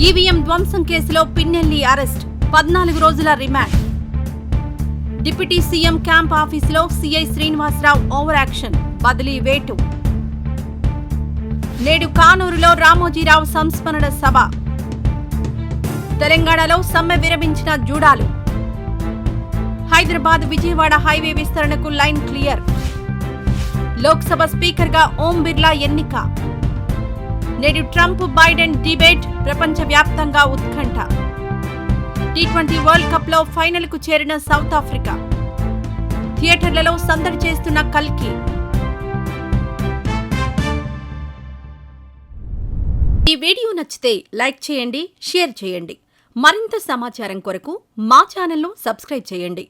EVM ధ్వంసం కేసులో Pinnelli arrest, 14 రోజుల రిమాండ్. డిప్యూటీ సీఎం క్యాంప్ ఆఫీసులో సీఐ శ్రీనివాసరావు ఓవర్ యాక్షన్, బదిలీ వేటు. నేడు కానూరులో రామోజీరావు సంస్మరణ సభ. తెలంగాణలో సమ్మె విరమించిన జూడాలు. హైదరాబాద్ విజయవాడ హైవే విస్తరణకు లైన్ క్లియర్. లోక్సభ స్పీకర్గా ఓం బిర్లా ఎన్నిక. నేడు ట్రంప్ బైడెన్ డిబేట్, ప్రపంచవ్యాప్తంగా ఉత్కంఠ. టీ20 వరల్డ్ కప్ లో ఫైనల్ కు చేరిన సౌత్ ఆఫ్రికా. థియేటర్లలో సందడి చేస్తున్న కల్కి. ఈ వీడియో నచ్చితే లైక్ చేయండి, షేర్ చేయండి. మరింత సమాచారం కొరకు మా ఛానల్ను సబ్స్క్రైబ్ చేయండి.